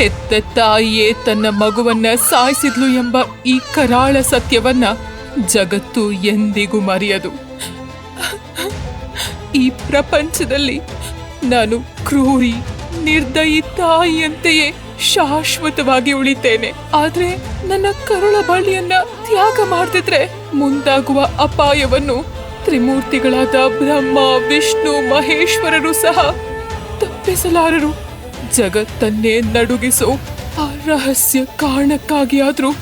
ಹೆತ್ತ ತಾಯಿಯೇ ತನ್ನ ಮಗುವನ್ನ ಸಾಯಿಸಿದ್ಲು ಎಂಬ ಈ ಕರಾಳ ಸತ್ಯವನ್ನ ಜಗತ್ತು ಎಂದಿಗೂ ಮರೆಯದು. ಈ ಪ್ರಪಂಚದಲ್ಲಿ ನಾನು ಕ್ರೂರಿ ನಿರ್ದಯಿ ತಾಯಿಯಂತೆಯೇ ಶಾಶ್ವತವಾಗಿ ಉಳಿತೇನೆ. ಆದ್ರೆ ನನ್ನ ಕರುಳ ಬಳಿಯನ್ನ ತ್ಯಾಗ ಮಾಡ್ತಿದ್ರೆ ಮುಂದಾಗುವ ಅಪಾಯವನ್ನು ತ್ರಿಮೂರ್ತಿಗಳಾದ ಬ್ರಹ್ಮ, ವಿಷ್ಣು, ಮಹೇಶ್ವರರು ಸಹ ತಪ್ಪಿಸಲಾರರು. ಜಗತ್ತನ್ನೇ ನಡುಗಿಸೋ ಆ ರಹಸ್ಯ ಕಾರಣಕ್ಕಾಗಿ ಆದ್ರೂ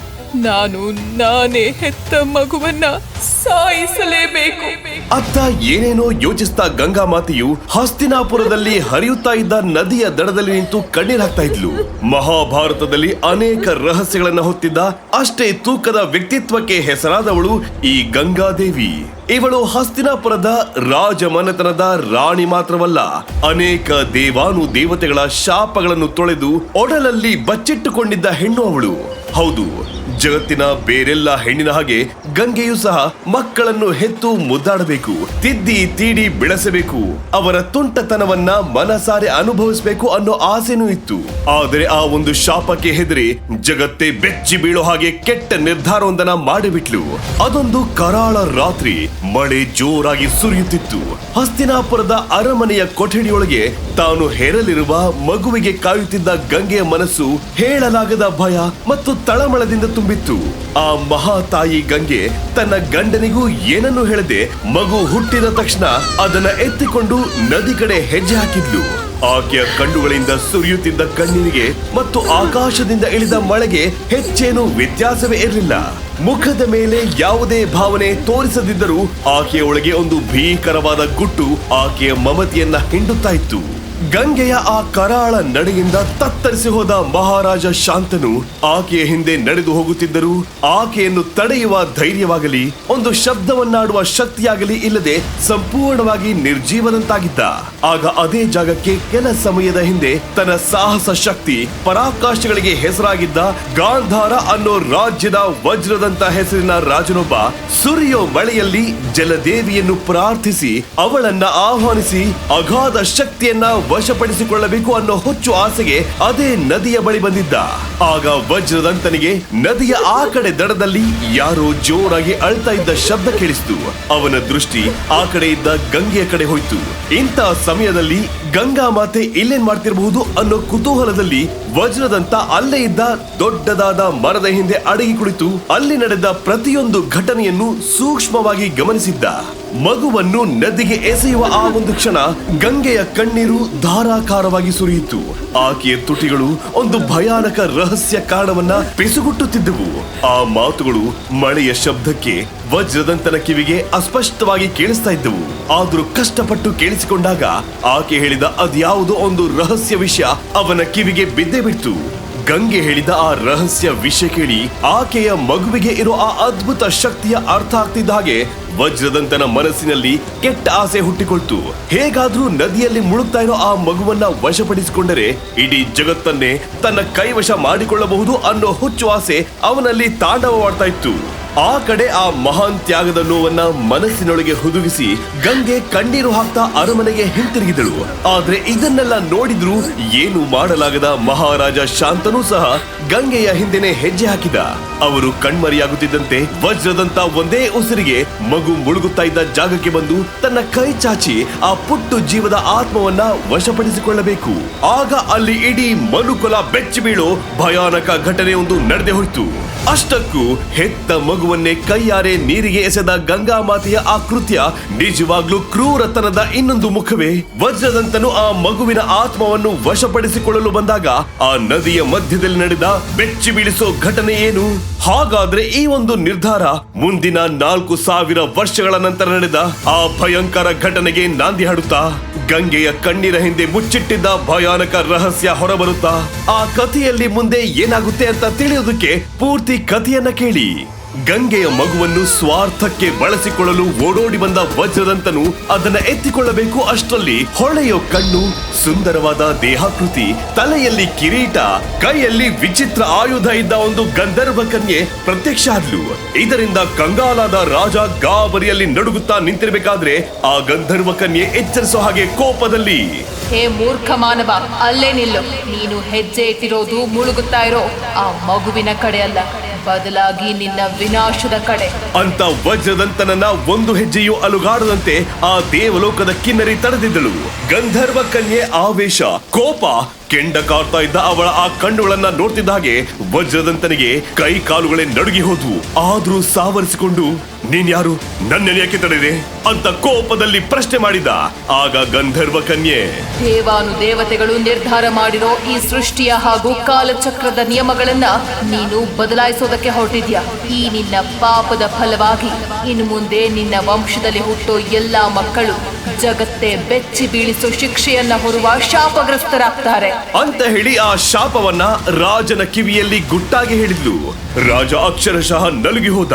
ನಾನೇ ಹೆತ್ತ ಮಗುವನ್ನ ಸಾಯಿಸಲೇಬೇಕು. ಅತ್ತ ಏನೇನೋ ಯೋಚಿಸ್ತಾ ಗಂಗಾ ಮಾತೆಯು ಹಸ್ತಿನಾಪುರದಲ್ಲಿ ಹರಿಯುತ್ತಾ ಇದ್ದ ನದಿಯ ದಡದಲ್ಲಿ ನಿಂತು ಕಣ್ಣೀರಾಗ್ತಾ ಇದ್ಲು. ಮಹಾಭಾರತದಲ್ಲಿ ಅನೇಕ ರಹಸ್ಯಗಳನ್ನ ಹೊತ್ತಿದ್ದ ಅಷ್ಟೇ ತೂಕದ ವ್ಯಕ್ತಿತ್ವಕ್ಕೆ ಹೆಸರಾದವಳು ಈ ಗಂಗಾದೇವಿ. ಇವಳು ಹಸ್ತಿನಾಪುರದ ರಾಜಮನೆತನದ ರಾಣಿ ಮಾತ್ರವಲ್ಲ, ಅನೇಕ ದೇವಾನು ದೇವತೆಗಳ ಶಾಪಗಳನ್ನು ತೊಳೆದು ಒಡಲಲ್ಲಿ ಬಚ್ಚಿಟ್ಟುಕೊಂಡಿದ್ದ ಹೆಣ್ಣು ಅವಳು. ಹೌದು, ಜಗತ್ತಿನ ಬೇರೆಲ್ಲ ಹೆಣ್ಣಿನ ಹಾಗೆ ಗಂಗೆಯು ಸಹ ಮಕ್ಕಳನ್ನು ಹೆತ್ತು ಮುದ್ದಾಡಬೇಕು, ತಿದ್ದಿ ತೀಡಿ ಬೆಳೆಸಬೇಕು, ಅವರ ತುಂಟತನವನ್ನ ಮನಸಾರೆ ಅನುಭವಿಸಬೇಕು ಅನ್ನೋ ಆಸೆನೂ ಇತ್ತು. ಆದರೆ ಆ ಒಂದು ಶಾಪಕ್ಕೆ ಹೆದರಿ ಜಗತ್ತೇ ಬೆಚ್ಚಿ ಬೀಳೋ ಹಾಗೆ ಕೆಟ್ಟ ನಿರ್ಧಾರವೊಂದನ್ನ ಮಾಡಿಬಿಟ್ಲು. ಅದೊಂದು ಕರಾಳ ರಾತ್ರಿ ಮಳೆ ಜೋರಾಗಿ ಸುರಿಯುತ್ತಿತ್ತು. ಹಸ್ತಿನಾಪುರದ ಅರಮನೆಯ ಕೊಠಡಿಯೊಳಗೆ ತಾನು ಹೆರಲಿರುವ ಮಗುವಿಗೆ ಕಾಯುತ್ತಿದ್ದ ಗಂಗೆಯ ಮನಸ್ಸು ಹೇಳಲಾಗದ ಭಯ ಮತ್ತು ತಳಮಳದಿಂದ ತುಂಬಿತ್ತು. ಆ ಮಹಾತಾಯಿ ಗಂಗೆ ತನ್ನ ಗಂಡನಿಗೂ ಏನನ್ನೂ ಹೇಳದೆ ಮಗು ಹುಟ್ಟಿದ ತಕ್ಷಣ ಅದನ್ನ ಎತ್ತಿಕೊಂಡು ನದಿ ಕಡೆ ಹೆಜ್ಜೆ ಹಾಕಿದ್ಲು. ಆಕೆಯ ಕಣ್ಣುಗಳಿಂದ ಸುರಿಯುತ್ತಿದ್ದ ಕಣ್ಣೀರಿಗೆ ಮತ್ತು ಆಕಾಶದಿಂದ ಇಳಿದ ಮಳೆಗೆ ಹೆಚ್ಚೇನು ವ್ಯತ್ಯಾಸವೇ ಇರಲಿಲ್ಲ. ಮುಖದ ಮೇಲೆ ಯಾವುದೇ ಭಾವನೆ ತೋರಿಸದಿದ್ದರೂ ಆಕೆಯ ಒಳಗೆ ಒಂದು ಭೀಕರವಾದ ಗುಟ್ಟು ಆಕೆಯ ಮಮತೆಯನ್ನ ಹಿಂಡುತ್ತಾ ಇತ್ತು. ಗಂಗೆಯ ಆ ಕರಾಳ ನಡೆಯಿಂದ ತತ್ತರಿಸಿ ಹೋದ ಮಹಾರಾಜ ಶಾಂತನು ಆಕೆಯ ಹಿಂದೆ ನಡೆದು ಹೋಗುತ್ತಿದ್ದರೂ ಆಕೆಯನ್ನು ತಡೆಯುವ ಧೈರ್ಯವಾಗಲಿ ಒಂದು ಶಬ್ದವನ್ನಾಡುವ ಶಕ್ತಿಯಾಗಲಿ ಇಲ್ಲದೆ ಸಂಪೂರ್ಣವಾಗಿ ನಿರ್ಜೀವನಂತಾಗಿದ್ದ. ಆಗ ಅದೇ ಜಾಗಕ್ಕೆ ಕೆಲ ಸಮಯದ ಹಿಂದೆ ತನ್ನ ಸಾಹಸ ಶಕ್ತಿ ಪರಾಕಾಷ್ಠೆಗಳಿಗೆ ಹೆಸರಾಗಿದ್ದ ಗಾಂಧಾರ ಅನ್ನೋ ರಾಜ್ಯದ ವಜ್ರದಂತ ಹೆಸರಿನ ರಾಜನೊಬ್ಬ ಸುರಿಯೋ ಮಳೆಯಲ್ಲಿ ಜಲದೇವಿಯನ್ನು ಪ್ರಾರ್ಥಿಸಿ ಅವಳನ್ನ ಆಹ್ವಾನಿಸಿ ಅಗಾಧ ಶಕ್ತಿಯನ್ನ ವಶಪಡಿಸಿಕೊಳ್ಳಬೇಕು ಅನ್ನೋ ಹುಚ್ಚು ಆಸೆಗೆ ಅದೇ ನದಿಯ ಬಳಿ ಬಂದಿದ್ದ. ಆಗ ವಜ್ರದಂತನಿಗೆ ನದಿಯ ಆ ಕಡೆ ದಡದಲ್ಲಿ ಯಾರೋ ಜೋರಾಗಿ ಅಳ್ತಾ ಇದ್ದ ಶಬ್ದ ಕೇಳಿಸಿತು. ಅವನ ದೃಷ್ಟಿ ಆ ಕಡೆ ಇದ್ದ ಗಂಗೆಯ ಕಡೆ ಹೋಯ್ತು. ಇಂಥ ಸಮಯದಲ್ಲಿ ಗಂಗಾ ಮಾತೆ ಇಲ್ಲೇನ್ ಮಾಡ್ತಿರಬಹುದು ಅನ್ನೋ ಕುತೂಹಲದಲ್ಲಿ ವಜ್ರದಂತ ಅಲ್ಲೇ ಇದ್ದ ದೊಡ್ಡದಾದ ಮರದ ಹಿಂದೆ ಅಡಗಿ ಕುಳಿತು ಅಲ್ಲಿ ನಡೆದ ಪ್ರತಿಯೊಂದು ಘಟನೆಯನ್ನು ಸೂಕ್ಷ್ಮವಾಗಿ ಗಮನಿಸಿದ್ದ. ಮಗುವನ್ನು ನದಿಗೆ ಎಸೆಯುವ ಆ ಒಂದು ಕ್ಷಣ ಗಂಗೆಯ ಕಣ್ಣೀರು ಧಾರಾಕಾರವಾಗಿ ಸುರಿಯಿತು. ಆಕೆಯ ತುಟಿಗಳು ಒಂದು ಭಯಾನಕ ರಹಸ್ಯ ಕಾರಣವನ್ನ ಪಿಸುಗುಟ್ಟುತ್ತಿದ್ದವು. ಆ ಮಾತುಗಳು ಮಳೆಯ ಶಬ್ದಕ್ಕೆ ವಜ್ರದಂತನ ಕಿವಿಗೆ ಅಸ್ಪಷ್ಟವಾಗಿ ಕೇಳಿಸ್ತಾ ಇದ್ದವು. ಆದ್ರೂ ಕಷ್ಟಪಟ್ಟು ಕೇಳಿಸಿಕೊಂಡಾಗ ಆಕೆ ಹೇಳಿದ ಅದ್ಯಾವುದೋ ಒಂದು ರಹಸ್ಯ ವಿಷಯ ಅವನ ಕಿವಿಗೆ ಬಿದ್ದೇ ಬಿಡ್ತು. ಗಂಗೆ ಹೇಳಿದ ಆ ರಹಸ್ಯ ವಿಷಯ ಕೇಳಿ ಆಕೆಯ ಮಗುವಿಗೆ ಇರೋ ಆ ಅದ್ಭುತ ಶಕ್ತಿಯ ಅರ್ಥ ಆಗ್ತಿದ್ದ ಹಾಗೆ ವಜ್ರದಂತನ ಮನಸ್ಸಿನಲ್ಲಿ ಕೆಟ್ಟ ಆಸೆ ಹುಟ್ಟಿಕೊಳ್ತು. ಹೇಗಾದ್ರೂ ನದಿಯಲ್ಲಿ ಮುಳುಗ್ತಾ ಇರೋ ಆ ಮಗುವನ್ನ ವಶಪಡಿಸಿಕೊಂಡರೆ ಇಡೀ ಜಗತ್ತನ್ನೇ ತನ್ನ ಕೈವಶ ಮಾಡಿಕೊಳ್ಳಬಹುದು ಅನ್ನೋ ಹುಚ್ಚು ಆಸೆ ಅವನಲ್ಲಿ ತಾಂಡವವಾಡ್ತಾ ಇತ್ತು. ಆ ಕಡೆ ಆ ಮಹಾನ್ ತ್ಯಾಗದ ನೋವನ್ನ ಮನಸ್ಸಿನೊಳಗೆ ಹುದುಗಿಸಿ ಗಂಗೆ ಕಣ್ಣೀರು ಹಾಕ್ತಾ ಅರಮನೆಗೆ ಹಿಂತಿರುಗಿದಳು. ಆದ್ರೆ ಇದನ್ನೆಲ್ಲ ನೋಡಿದ್ರು ಏನು ಮಾಡಲಾಗದ ಮಹಾರಾಜ ಶಾಂತನೂ ಸಹ ಗಂಗೆಯ ಹಿಂದೆನೆ ಹೆಜ್ಜೆ ಹಾಕಿದ. ಅವರು ಕಣ್ಮರಿಯಾಗುತ್ತಿದ್ದಂತೆ ವಜ್ರದಂತ ಒಂದೇ ಉಸಿರಿಗೆ ಮಗು ಮುಳುಗುತ್ತಾ ಇದ್ದ ಜಾಗಕ್ಕೆ ಬಂದು ತನ್ನ ಕೈ ಚಾಚಿ ಆ ಪುಟ್ಟು ಜೀವದ ಆತ್ಮವನ್ನ ವಶಪಡಿಸಿಕೊಳ್ಳಬೇಕು. ಆಗ ಅಲ್ಲಿ ಇಡೀ ಮನುಕುಲ ಬೆಚ್ಚಿ ಬೀಳೋ ಭಯಾನಕ ಘಟನೆ ಒಂದು ನಡೆದೇ ಹೋಯ್ತು. ಅಷ್ಟಕ್ಕೂ ಹೆತ್ತ ಮಗುವನ್ನೇ ಕೈಯಾರೆ ನೀರಿಗೆ ಎಸೆದ ಗಂಗಾ ಮಾತೆಯ ಆ ಕೃತ್ಯ ನಿಜವಾಗ್ಲೂ ಕ್ರೂರತನದ ಇನ್ನೊಂದು ಮುಖವೇ. ವಜ್ರದಂತನು ಆ ಮಗುವಿನ ಆತ್ಮವನ್ನು ವಶಪಡಿಸಿಕೊಳ್ಳಲು ಬಂದಾಗ ಆ ನದಿಯ ಮಧ್ಯದಲ್ಲಿ ನಡೆದ ಬೆಚ್ಚಿ ಬೀಳಿಸೋ ಘಟನೆ ಏನು? ಹಾಗಾದ್ರೆ ಈ ಒಂದು ನಿರ್ಧಾರ ಮುಂದಿನ 4000 ವರ್ಷಗಳ ನಂತರ ನಡೆದ ಆ ಭಯಂಕರ ಘಟನೆಗೆ ನಾಂದಿ ಹಾಡುತ್ತಾ ಗಂಗೆಯ ಕಣ್ಣೀರ ಹಿಂದೆ ಮುಚ್ಚಿಟ್ಟಿದ್ದ ಭಯಾನಕ ರಹಸ್ಯ ಹೊರಬರುತ್ತಾ ಆ ಕಥೆಯಲ್ಲಿ ಮುಂದೆ ಏನಾಗುತ್ತೆ ಅಂತ ತಿಳಿಯೋದಕ್ಕೆ ಪೂರ್ತಿ ಕಥೆಯನ್ನ ಕೇಳಿ. ಗಂಗೆಯ ಮಗುವನ್ನು ಸ್ವಾರ್ಥಕ್ಕೆ ಬಳಸಿಕೊಳ್ಳಲು ಓಡೋಡಿ ಬಂದ ವಜ್ರದಂತನು ಅದನ್ನ ಎತ್ತಿಕೊಳ್ಳಬೇಕು. ಅಷ್ಟರಲ್ಲಿ ಹೊಳೆಯೋ ಕಣ್ಣು, ಸುಂದರವಾದ ದೇಹಾಕೃತಿ, ತಲೆಯಲ್ಲಿ ಕಿರೀಟ, ಕೈಯಲ್ಲಿ ವಿಚಿತ್ರ ಆಯುಧ ಇದ್ದ ಒಂದು ಗಂಧರ್ವ ಕನ್ಯೆ ಪ್ರತ್ಯಕ್ಷ ಆದ್ಲು. ಇದರಿಂದ ಕಂಗಾಲಾದ ರಾಜ ಗಾಬರಿಯಲ್ಲಿ ನಡುಗುತ್ತಾ ನಿಂತಿರಬೇಕಾದ್ರೆ ಆ ಗಂಧರ್ವ ಕನ್ಯೆ ಎಚ್ಚರಿಸೋ ಹಾಗೆ ಕೋಪದಲ್ಲಿ, ಹೇ ಮೂರ್ಖ ಮಾನವ, ಅಲ್ಲೇ ನಿಲ್ಲು. ನೀನು ಹೆಜ್ಜೆ ಇಟ್ಟಿರೋದು ಮುಳುಗುತ್ತಾ ಇರೋ ಆ ಮಗುವಿನ ಕಡೆ ಅಲ್ಲ, ಬದಲಾಗಿ ನಿನ್ನ ವಿನಾಶದ ಕಡೆ ಅಂತ ವಜ್ರದಂತನನ್ನ ಒಂದು ಹೆಜ್ಜೆಯೂ ಅಲುಗಾಡದಂತೆ ಆ ದೇವಲೋಕದ ಕಿನ್ನರಿ ತಡೆದಿದ್ದಳು. ಗಂಧರ್ವ ಕನ್ಯೆ ಆವೇಶ, ಕೋಪ ಕೆಂಡ ಕಾರ್ತಾ ಇದ್ದ ಅವಳ ಆ ಕಣ್ಣುಗಳನ್ನ ನೋಡ್ತಿದ್ದ ಹಾಗೆ ವಜ್ರದಂತನಿಗೆ ಕೈ ಕಾಲುಗಳೇ ನಡುಗಿ ಹೋದ್ವು. ಆದ್ರೂ ಸಾವರಿಸಿಕೊಂಡು, ನೀನ್ ಯಾರು, ನನ್ನನ್ನು ಯಾಕೆ ತಡೆದೆ ಅಂತ ಕೋಪದಲ್ಲಿ ಪ್ರಶ್ನೆ ಮಾಡಿದ. ಆಗ ಗಂಧರ್ವ ಕನ್ಯೆ, ದೇವಾನು ದೇವತೆಗಳು ನಿರ್ಧಾರ ಮಾಡಿರೋ ಈ ಸೃಷ್ಟಿಯ ಹಾಗೂ ಕಾಲಚಕ್ರದ ನಿಯಮಗಳನ್ನ ನೀನು ಬದಲಾಯಿಸೋದಕ್ಕೆ ಹೊರಟಿದ್ಯಾ. ಈ ನಿನ್ನ ಪಾಪದ ಫಲವಾಗಿ ಇನ್ನು ಮುಂದೆ ನಿನ್ನ ವಂಶದಲ್ಲಿ ಹುಟ್ಟೋ ಎಲ್ಲಾ ಮಕ್ಕಳು ಜಗತ್ತೇ ಬೆಚ್ಚಿ ಬೀಳಿಸೋ ಶಿಕ್ಷೆಯನ್ನ ಹೊರುವ ಶಾಪಗ್ರಸ್ತರಾಗ್ತಾರೆ ಅಂತ ಹೇಳಿ ಆ ಶಾಪವನ್ನ ರಾಜನ ಕಿವಿಯಲ್ಲಿ ಗುಟ್ಟಾಗಿ ಹೇಳಿದ್ಲು. ರಾಜ ಅಕ್ಷರಶಃ ನಲುಗಿ ಹೋದ.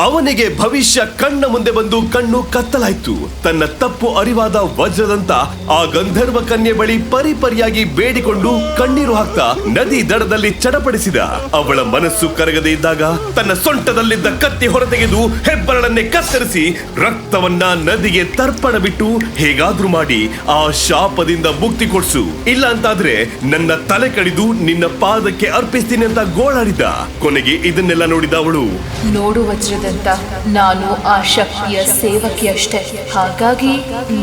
ಅವನಿಗೆ ಭವಿಷ್ಯ ಕಣ್ಣ ಮುಂದೆ ಬಂದು ಕಣ್ಣು ಕತ್ತಲಾಯ್ತು. ತನ್ನ ತಪ್ಪು ಅರಿವಾದ ವಜ್ರದಂತ ಆ ಗಂಧರ್ವ ಕನ್ಯೆ ಬಳಿ ಪರಿಪರಿಯಾಗಿ ಬೇಡಿಕೊಂಡು ಕಣ್ಣೀರು ಹಾಕ್ತಾ ನದಿ ದಡದಲ್ಲಿ ಚಡಪಡಿಸಿದ. ಅವಳ ಮನಸ್ಸು ಕರಗದೆ ಇದ್ದಾಗ ತನ್ನ ಸೊಂಟದಲ್ಲಿದ್ದ ಕತ್ತಿ ಹೊರತೆಗೆದು ಹೆಬ್ಬರಳನ್ನೇ ಕತ್ತರಿಸಿ ರಕ್ತವನ್ನ ನದಿಗೆ ತರ್ಪಣ ಬಿಟ್ಟು, ಹೇಗಾದ್ರೂ ಮಾಡಿ ಆ ಶಾಪದಿಂದ ಮುಕ್ತಿ ಕೊಡ್ಸು, ಇಲ್ಲ ಅಂತಾದ್ರೆ ನನ್ನ ತಲೆ ಕಡಿದು ನಿನ್ನ ಪಾದಕ್ಕೆ ಅರ್ಪಿಸ್ತೀನಿ ಅಂತ ಗೋಳಾಡಿದ. ಕೊನೆಗೆ ಇದನ್ನೆಲ್ಲ ನೋಡಿದ ಅವಳು, ನೋಡು ವಜ್ರದಂತ, ನಾನು ಆ ಶಕ್ತಿಯ ಸೇವಕಿಯಷ್ಟೇ. ಹಾಗಾಗಿ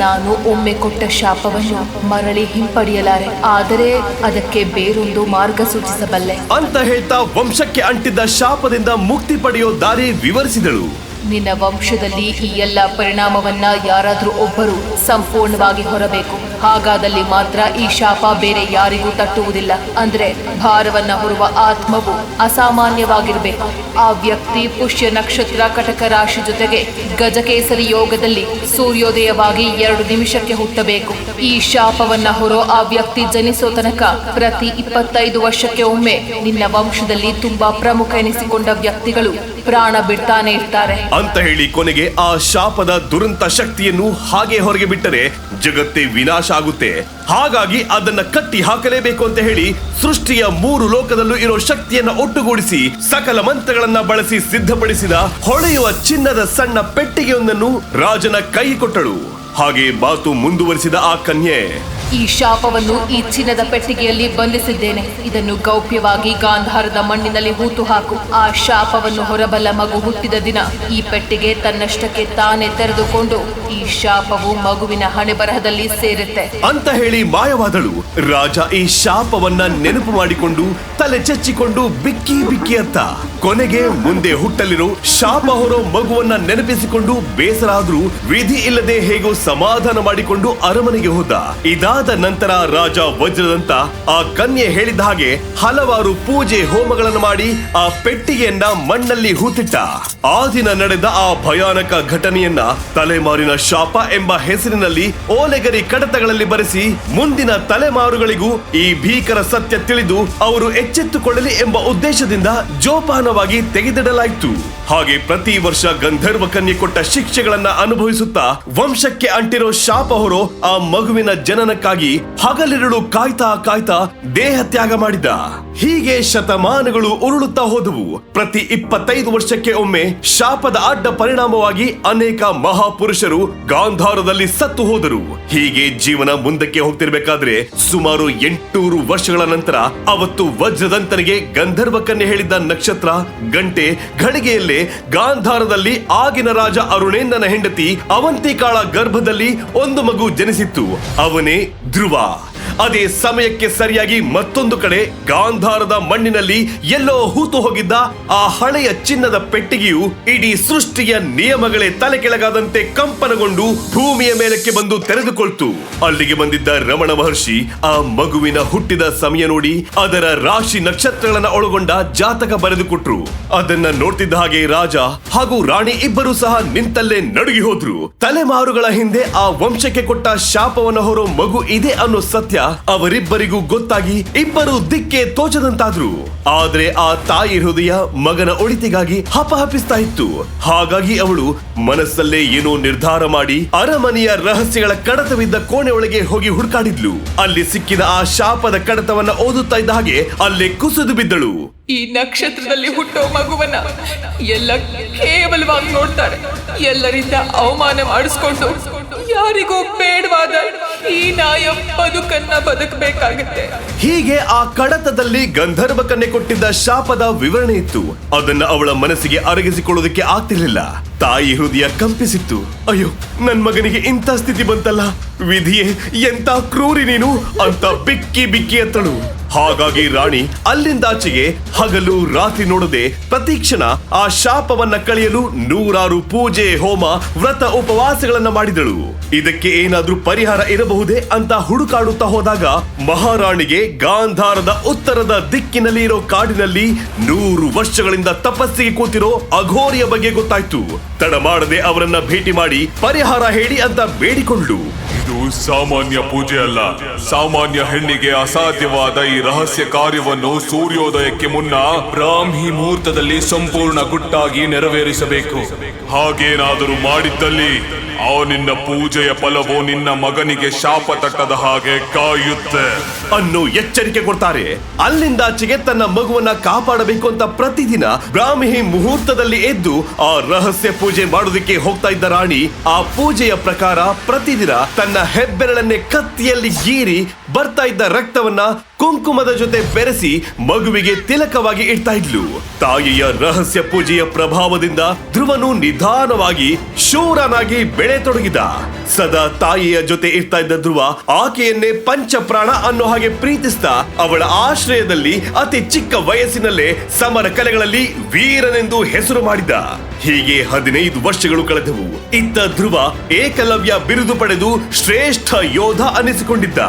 ನಾನು ಒಮ್ಮೆ ಕೊಟ್ಟ ಶಾಪವನ್ನು ಮರಳಿ ಹಿಂಪಡೆಯಲಾರೆ, ಆದರೆ ಅದಕ್ಕೆ ಬೇರೊಂದು ಮಾರ್ಗ ಸೂಚಿಸಬಲ್ಲೆ ಅಂತ ಹೇಳ್ತಾ ವಂಶಕ್ಕೆ ಅಂಟಿದ್ದ ಶಾಪದಿಂದ ಮುಕ್ತಿ ಪಡೆಯೋ ದಾರಿ ವಿವರಿಸಿದಳು. ನಿನ್ನ ವಂಶದಲ್ಲಿ ಈ ಎಲ್ಲ ಪರಿಣಾಮವನ್ನ ಯಾರಾದ್ರೂ ಒಬ್ಬರು ಸಂಪೂರ್ಣವಾಗಿ ಹೊರಬೇಕು. ಹಾಗಾದಲ್ಲಿ ಮಾತ್ರ ಈ ಶಾಪ ಬೇರೆ ಯಾರಿಗೂ ತಟ್ಟುವುದಿಲ್ಲ. ಅಂದ್ರೆ ಭಾರವನ್ನ ಹೊರುವ ಆತ್ಮವು ಅಸಾಮಾನ್ಯವಾಗಿರ್ಬೇಕು. ಆ ವ್ಯಕ್ತಿ ಪುಷ್ಯ ನಕ್ಷತ್ರ ಕಟಕ ರಾಶಿ ಜೊತೆಗೆ ಗಜಕೇಸರಿ ಯೋಗದಲ್ಲಿ ಸೂರ್ಯೋದಯವಾಗಿ 2 ನಿಮಿಷಕ್ಕೆ ಹುಟ್ಟಬೇಕು. ಈ ಶಾಪವನ್ನ ಹೊರೋ ಆ ವ್ಯಕ್ತಿ ಜನಿಸೋ ತನಕ ಪ್ರತಿ 25 ವರ್ಷಕ್ಕೆ ಒಮ್ಮೆ ನಿನ್ನ ವಂಶದಲ್ಲಿ ತುಂಬಾ ಪ್ರಮುಖ ಎನಿಸಿಕೊಂಡ ವ್ಯಕ್ತಿಗಳು ಪ್ರಾಣ ಬಿಡ್ತಾನೆ ಇರ್ತಾರೆ ಅಂತ ಹೇಳಿ ಕೊನೆಗೆ ಆ ಶಾಪದ ದುರಂತ ಶಕ್ತಿಯನ್ನು ಹಾಗೆ ಹೊರಗೆ ಬಿಟ್ಟರೆ ಜಗತ್ತೇ ವಿನಾಶ ಆಗುತ್ತೆ. ಹಾಗಾಗಿ ಅದನ್ನ ಕಟ್ಟಿ ಹಾಕಲೇಬೇಕು ಅಂತ ಹೇಳಿ ಸೃಷ್ಟಿಯ 3 ಲೋಕದಲ್ಲೂ ಇರೋ ಶಕ್ತಿಯನ್ನ ಒಟ್ಟುಗೂಡಿಸಿ ಸಕಲ ಮಂತ್ರಗಳನ್ನ ಬಳಸಿ ಸಿದ್ಧಪಡಿಸಿದ ಹೊಳೆಯುವ ಚಿನ್ನದ ಸಣ್ಣ ಪೆಟ್ಟಿಗೆಯೊಂದನ್ನು ರಾಜನ ಕೈ ಕೊಟ್ಟಳು. ಹಾಗೆ ಮಾತು ಮುಂದುವರಿಸಿದ ಆ ಕನ್ಯೆ, ಈ ಶಾಪವನ್ನು ಈ ಚಿನ್ನದ ಪೆಟ್ಟಿಗೆಯಲ್ಲಿ ಬಂಧಿಸಿದ್ದೇನೆ. ಇದನ್ನು ಗೌಪ್ಯವಾಗಿ ಗಾಂಧಾರದ ಮಣ್ಣಿನಲ್ಲಿ ಹೂತು ಹಾಕು. ಆ ಶಾಪವನ್ನು ಹೊರಬಲ್ಲ ಮಗು ಹುಟ್ಟಿದ ದಿನ ಈ ಪೆಟ್ಟಿಗೆ ತನ್ನಷ್ಟಕ್ಕೆ ತಾನೇ ತೆರೆದುಕೊಂಡು ಈ ಶಾಪವು ಮಗುವಿನ ಹಣೆ ಬರಹದಲ್ಲಿ ಸೇರುತ್ತೆ ಅಂತ ಹೇಳಿ ಮಾಯವಾದಳು. ರಾಜ ಈ ಶಾಪವನ್ನ ನೆನಪು ಮಾಡಿಕೊಂಡು ತಲೆ ಚಚ್ಚಿಕೊಂಡು ಬಿಕ್ಕಿ ಬಿಕ್ಕಿ ಅತ್ತ. ಕೊನೆಗೆ ಮುಂದೆ ಹುಟ್ಟಲಿರೋ ಶಾಪ ಹೊರೋ ಮಗುವನ್ನ ನೆನಪಿಸಿಕೊಂಡು ಬೇಸರ ಆದ್ರೂ ವಿಧಿ ಇಲ್ಲದೆ ಹೇಗೋ ಸಮಾಧಾನ ಮಾಡಿಕೊಂಡು ಅರಮನೆಗೆ ಹೋದ. ಇದಾದ ನಂತರ ರಾಜ ವಜ್ರದಂತ ಆ ಕನ್ಯೆ ಹೇಳಿದ ಹಾಗೆ ಹಲವಾರು ಪೂಜೆ ಹೋಮಗಳನ್ನು ಮಾಡಿ ಆ ಪೆಟ್ಟಿಗೆಯನ್ನ ಮಣ್ಣಲ್ಲಿ ಹೂತಿಟ್ಟ. ಆ ದಿನ ನಡೆದ ಆ ಭಯಾನಕ ಘಟನೆಯನ್ನ ತಲೆಮಾರಿನ ಶಾಪ ಎಂಬ ಹೆಸರಿನಲ್ಲಿ ಓಲೆಗರಿ ಕಡತಗಳಲ್ಲಿ ಬರೆಸಿ ಮುಂದಿನ ತಲೆಮಾರುಗಳಿಗೂ ಈ ಭೀಕರ ಸತ್ಯ ತಿಳಿದು ಅವರು ಎಚ್ಚೆತ್ತುಕೊಳ್ಳಲಿ ಎಂಬ ಉದ್ದೇಶದಿಂದ ಜೋಪಾನವಾಗಿ ತೆಗೆದಿಡಲಾಯಿತು. ಹಾಗೆ ಪ್ರತಿ ವರ್ಷ ಗಂಧರ್ವ ಕನ್ಯೆ ಕೊಟ್ಟ ಶಿಕ್ಷೆಗಳನ್ನ ಅನುಭವಿಸುತ್ತಾ ವಂಶಕ್ಕೆ ಅಂಟಿರೋ ಶಾಪ ಹೊರೋ ಆ ಮಗುವಿನ ಜನನಕ್ಕಾಗಿ ಹಗಲಿರುಳು ಕಾಯ್ತಾ ಕಾಯ್ತಾ ದೇಹ ತ್ಯಾಗ ಮಾಡಿದ. ಹೀಗೆ ಶತಮಾನಗಳು ಉರುಳುತ್ತಾ ಹೋದವು. ಪ್ರತಿ 25 ವರ್ಷಕ್ಕೆ ಒಮ್ಮೆ ಶಾಪದ ಅಡ್ಡ ಪರಿಣಾಮವಾಗಿ ಅನೇಕ ಮಹಾಪುರುಷರು ಗಾಂಧಾರದಲ್ಲಿ ಸತ್ತು ಹೋದರು. ಹೀಗೆ ಜೀವನ ಮುಂದಕ್ಕೆ ಹೋಗ್ತಿರ್ಬೇಕಾದ್ರೆ ಸುಮಾರು 800 ವರ್ಷಗಳ ನಂತರ ಅವತ್ತು ವಜ್ರದಂತನಿಗೆ ಗಂಧರ್ವ ಕನ್ಯೆ ಹೇಳಿದ್ದ ನಕ್ಷತ್ರ ಗಂಟೆ ಘಳಿಗೆಯಲ್ಲೇ ಗಾಂಧಾರದಲ್ಲಿ ಆಗಿನ ರಾಜ ಅರುಣೇಂದ್ರನ ಹೆಂಡತಿ ಅವಂತಿಕಾಳ ಗರ್ಭದಲ್ಲಿ ಒಂದು ಮಗು ಜನಿಸಿತ್ತು. ಅವನೇ ಧ್ರುವ. ಅದೇ ಸಮಯಕ್ಕೆ ಸರಿಯಾಗಿ ಮತ್ತೊಂದು ಕಡೆ ಗಾಂಧಾರದ ಮಣ್ಣಿನಲ್ಲಿ ಎಲ್ಲೋ ಹೂತು ಹೋಗಿದ್ದ ಆ ಹಳೆಯ ಚಿನ್ನದ ಪೆಟ್ಟಿಗೆಯು ಇಡೀ ಸೃಷ್ಟಿಯ ನಿಯಮಗಳೇ ತಲೆ ಕೆಳಗಾದಂತೆ ಕಂಪನಗೊಂಡು ಭೂಮಿಯ ಮೇಲಕ್ಕೆ ಬಂದು ತೆರೆದುಕೊಳ್ತು. ಅಲ್ಲಿಗೆ ಬಂದಿದ್ದ ರಮಣ ಮಹರ್ಷಿ ಆ ಮಗುವಿನ ಹುಟ್ಟಿದ ಸಮಯ ನೋಡಿ ಅದರ ರಾಶಿ ನಕ್ಷತ್ರಗಳನ್ನ ಒಳಗೊಂಡ ಜಾತಕ ಬರೆದುಕೊಟ್ರು. ಅದನ್ನ ನೋಡ್ತಿದ್ದ ಹಾಗೆ ರಾಜ ಹಾಗೂ ರಾಣಿ ಇಬ್ಬರು ಸಹ ನಿಂತಲ್ಲೇ ನಡುಗಿ ಹೋದ್ರು. ತಲೆಮಾರುಗಳ ಹಿಂದೆ ಆ ವಂಶಕ್ಕೆ ಕೊಟ್ಟ ಶಾಪವನ್ನು ಹೊರೋ ಮಗು ಇದೆ ಅನ್ನೋ ಸತ್ಯ ಅವರಿಬ್ಬರಿಗೂ ಗೊತ್ತಾಗಿ ಇಬ್ಬರು ದಿಕ್ಕೆ ತೋಚದಂತಾದ್ರು. ಆದ್ರೆ ಆ ತಾಯಿ ಹೃದಯ ಮಗನ ಒಳಿತಿಗಾಗಿ ಹಪಹಪಿಸ್ತಾ ಇತ್ತು. ಹಾಗಾಗಿ ಅವಳು ಮನಸ್ಸಲ್ಲೇ ಏನೋ ನಿರ್ಧಾರ ಮಾಡಿ ಅರಮನೆಯ ರಹಸ್ಯಗಳ ಕಡತವಿದ್ದ ಕೋಣೆ ಒಳಗೆ ಹೋಗಿ ಹುಡುಕಾಡಿದ್ಲು. ಅಲ್ಲಿ ಸಿಕ್ಕಿದ ಆ ಶಾಪದ ಕಡತವನ್ನ ಓದುತ್ತಾ ಇದ್ದ ಹಾಗೆ ಅಲ್ಲೇ ಕುಸಿದು ಬಿದ್ದಳು. ಈ ನಕ್ಷತ್ರದಲ್ಲಿ ಹುಟ್ಟೋ ಮಗುವನ್ನ ಎಲ್ಲ ಕೇವಲವಾಗಿ ನೋಡ್ತಾರೆ. ಎಲ್ಲರಿಂದ ಅವಮಾನ ಮಾಡಿಸ್ಕೊಂಡು ಯಾರಿಗೂ ಬೇಡವಾದ ಈ ನಾಯ ಬದುಕನ್ನ ಬದುಕಬೇಕಾಗತ್ತೆ. ಹೀಗೆ ಆ ಕಡತದಲ್ಲಿ ಗಂಧರ್ವ ಕನ್ಯೆ ಕೊಟ್ಟಿದ್ದ ಶಾಪದ ವಿವರಣೆ ಇತ್ತು. ಅದನ್ನ ಅವಳ ಮನಸ್ಸಿಗೆ ಅರಗಿಸಿಕೊಳ್ಳೋದಕ್ಕೆ ಆಗ್ತಿರ್ಲಿಲ್ಲ. ತಾಯಿ ಹೃದಯ ಕಂಪಿಸಿತ್ತು. ಅಯ್ಯೋ, ನನ್ ಮಗನಿಗೆ ಇಂಥ ಸ್ಥಿತಿ ಬಂತಲ್ಲ, ವಿಧಿಯೇ ಎಂತ ಕ್ರೂರಿ ನೀನು ಅಂತ ಬಿಕ್ಕಿ ಬಿಕ್ಕಿ ಎತ್ತಳು. ಹಾಗಾಗಿ ರಾಣಿ ಅಲ್ಲಿಂದಾಚೆಗೆ ಹಗಲು ರಾತ್ರಿ ನೋಡದೆ ಪ್ರತಿಕ್ಷಣ ಆ ಶಾಪವನ್ನ ಕಳೆಯಲು ನೂರಾರು ಪೂಜೆ, ಹೋಮ, ವ್ರತ, ಉಪವಾಸಗಳನ್ನ ಮಾಡಿದಳು. ಇದಕ್ಕೆ ಏನಾದ್ರೂ ಪರಿಹಾರ ಇರಬಹುದೇ ಅಂತ ಹುಡುಕಾಡುತ್ತಾ ಹೋದಾಗ ಮಹಾರಾಣಿಗೆ ಗಾಂಧಾರದ ಉತ್ತರದ ದಿಕ್ಕಿನಲ್ಲಿ ಇರೋ ಕಾಡಿನಲ್ಲಿ 100 ವರ್ಷಗಳಿಂದ ತಪಸ್ಸಿಗೆ ಕೂತಿರೋ ಅಘೋರಿಯ ಬಗ್ಗೆ ಗೊತ್ತಾಯ್ತು. ತಡ ಮಾಡದೆ ಅವರನ್ನ ಭೇಟಿ ಮಾಡಿ ಪರಿಹಾರ ಹೇಳಿ ಅಂತ ಬೇಡಿಕೊಂಡ್ಳು. ಇದು ಸಾಮಾನ್ಯ ಪೂಜೆ ಅಲ್ಲ. ಸಾಮಾನ್ಯ ಹೆಣ್ಣಿಗೆ ಅಸಾಧ್ಯವಾದ ಈ ರಹಸ್ಯ ಕಾರ್ಯವನ್ನು ಸೂರ್ಯೋದಯಕ್ಕೆ ಮುನ್ನ ಬ್ರಾಹ್ಮಿ ಮುಹೂರ್ತದಲ್ಲಿ ಸಂಪೂರ್ಣ ಗುಟ್ಟಾಗಿ ನೆರವೇರಿಸಬೇಕು. ಹಾಗೇನಾದರೂ ಮಾಡಿದ್ದಲ್ಲಿ ಆ ನಿನ್ನ ಪೂಜೆಯ ಫಲವು ನಿನ್ನ ಮಗನಿಗೆ ಶಾಪ ತಟ್ಟದ ಹಾಗೆ ಕಾಯುತ್ತೆ ಅನ್ನೋ ಎಚ್ಚರಿಕೆ ಕೊಡ್ತಾರೆ. ಅಲ್ಲಿಂದಾಚೆಗೆ ತನ್ನ ಮಗುವನ್ನ ಕಾಪಾಡಬೇಕು ಅಂತ ಪ್ರತಿದಿನ ಬ್ರಾಹ್ಮಿ ಮುಹೂರ್ತದಲ್ಲಿ ಎದ್ದು ಆ ರಹಸ್ಯ ಪೂಜೆ ಮಾಡೋದಕ್ಕೆ ಹೋಗ್ತಾ ಇದ್ದ ರಾಣಿ ಆ ಪೂಜೆಯ ಪ್ರಕಾರ ಪ್ರತಿದಿನ ತನ್ನ ಹೆಬ್ಬೆರಳನ್ನೇ ಕತ್ತಿಯಲ್ಲಿ ಗೀರಿ ಬರ್ತಾ ಇದ್ದ ರಕ್ತವನ್ನ ಕುಂಕುಮದ ಜೊತೆ ಬೆರೆಸಿ ಮಗುವಿಗೆ ತಿಲಕವಾಗಿ ಇಡ್ತಾ ಇದ್ಲು. ತಾಯಿಯ ರಹಸ್ಯ ಪೂಜೆಯ ಪ್ರಭಾವದಿಂದ ಧ್ರುವನು ನಿಧಾನವಾಗಿ ಶೂರನಾಗಿ ಬೆಳೆತೊಡಗಿದ. ಸದಾ ತಾಯಿಯ ಜೊತೆ ಇರ್ತಾ ಇದ್ದ ಧ್ರುವ ಆಕೆಯನ್ನೇ ಪಂಚಪ್ರಾಣ ಅನ್ನೋ ಹಾಗೆ ಪ್ರೀತಿಸ್ತಾ ಅವಳ ಆಶ್ರಯದಲ್ಲಿ ಅತಿ ಚಿಕ್ಕ ವಯಸ್ಸಿನಲ್ಲೇ ಸಮರ ಕಲೆಗಳಲ್ಲಿ ವೀರನೆಂದು ಹೆಸರು ಮಾಡಿದ. ಹೀಗೆ 15 ವರ್ಷಗಳು ಕಳೆದವು. ಇತ್ತ ಧ್ರುವ ಏಕಲವ್ಯ ಬಿರುದು ಪಡೆದು ಶ್ರೇಷ್ಠ ಯೋಧ ಅನ್ನಿಸಿಕೊಂಡಿದ್ದ.